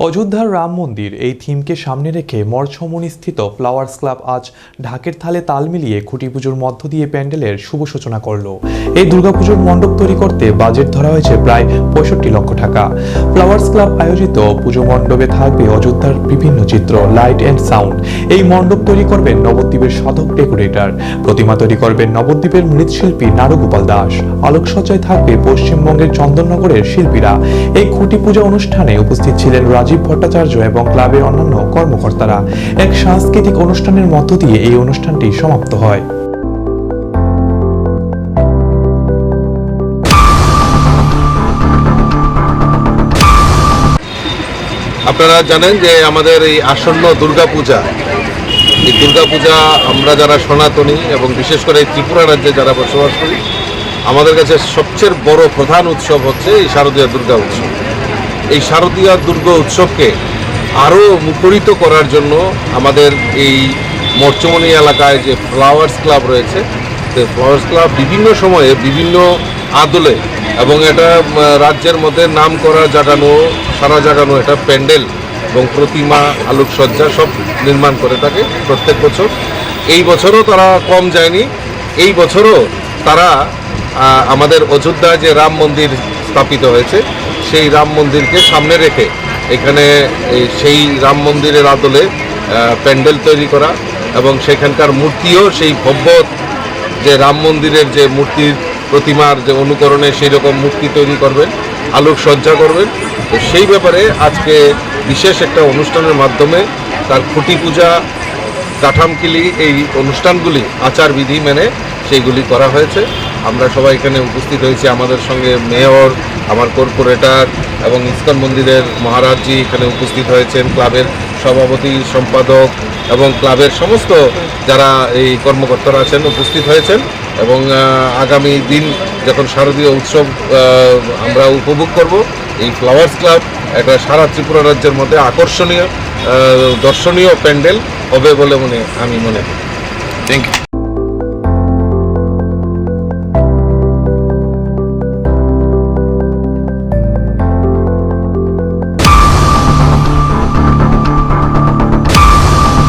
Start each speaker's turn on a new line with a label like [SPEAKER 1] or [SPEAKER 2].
[SPEAKER 1] অযোধ্যার রাম মন্দির এই থিমকে সামনে রেখে মরছমণিস্থিত ফ্লাওয়ার্স ক্লাব আজ ঢাকের তালে তাল মিলিয়ে খুঁটি পুজোর মধ্য দিয়ে প্যান্ডেলের শুভ সূচনা করল। এই দুর্গাপুজোর মণ্ডপ তৈরি করতে বাজেট ধরা হয়েছে প্রায় 65 লক্ষ টাকা। ফ্লাওয়ার্স ক্লাব আয়োজিত পুজো মণ্ডপে থাকবে অযোধ্যার বিভিন্ন চিত্র, লাইট অ্যান্ড সাউন্ড। এই মণ্ডপ তৈরি করবেন নবদ্বীপের সাধক ডেকোরেটর, প্রতিমা তৈরি করবেন নবদ্বীপের মৃৎশিল্পী নারুগোপাল দাস, আলোকসজ্জায় থাকবে পশ্চিমবঙ্গের চন্দননগরের শিল্পীরা। এই খুঁটি পূজা অনুষ্ঠানে উপস্থিত ছিলেন রাজীব ভট্টাচার্য এবং ক্লাবের অন্যান্য কর্মকর্তারা। এক সাংস্কৃতিক অনুষ্ঠানের মধ্য দিয়ে এই অনুষ্ঠানটি সমাপ্ত হয়।
[SPEAKER 2] আপনারা জানেন যে আমাদের এই আসন্ন দুর্গাপূজা, এই দুর্গাপূজা আমরা যারা সনাতনী এবং বিশেষ করে ত্রিপুরা রাজ্যে যারা বসবাস করি, আমাদের কাছে সবচেয়ে বড় প্রধান উৎসব হচ্ছে এই শারদীয় দুর্গা উৎসব। এই শারদীয় দুর্গা উৎসবকে আরও মুখরিত করার জন্য আমাদের এই মরচমণি এলাকায় যে ফ্লাওয়ার্স ক্লাব রয়েছে, সেই ফ্লাওয়ার্স ক্লাব বিভিন্ন সময়ে বিভিন্ন আদলে এবং এটা রাজ্যের মধ্যে নাম করা জাগানো, সারা জাগানো এটা প্যান্ডেল এবং প্রতিমা, আলোকসজ্জা সব নির্মাণ করে থাকে প্রত্যেক বছর। এই বছরও তারা কম যায়নি। এই বছরও তারা আমাদের অযোধ্যায় যে রাম মন্দির স্থাপিত হয়েছে, সেই রাম মন্দিরকে সামনে রেখে এখানে সেই রাম মন্দিরের আদলে প্যান্ডেল তৈরি করা এবং সেখানকার মূর্তিও সেই ভব্য যে রাম মন্দিরের যে মূর্তির প্রতিমার যে অনুকরণে সেই রকম মূর্তি তৈরি করবেন, আলোকসজ্জা করবেন। তো সেই ব্যাপারে আজকে বিশেষ একটা অনুষ্ঠানের মাধ্যমে তার খুঁটি পূজা, কাঠামকিলি এই অনুষ্ঠানগুলি আচারবিধি মেনে সেইগুলি করা হয়েছে। আমরা সবাই এখানে উপস্থিত হয়েছি। আমাদের সঙ্গে মেয়র, আমার কর্পোরেটর এবং ইস্কন মন্দিরের মহারাজজি এখানে উপস্থিত হয়েছেন, ক্লাবের সভাপতি, সম্পাদক এবং ক্লাবের সমস্ত যারা এই কর্মকর্তারা আছেন উপস্থিত হয়েছেন। এবং আগামী দিন যখন শারদীয় উৎসব আমরা উপভোগ করব, এই ফ্লাওয়ার্স ক্লাব একটা সারা ত্রিপুরা রাজ্যের মধ্যে আকর্ষণীয় দর্শনীয় প্যান্ডেল হবে বলে আমি মনে করি।
[SPEAKER 3] Thank you.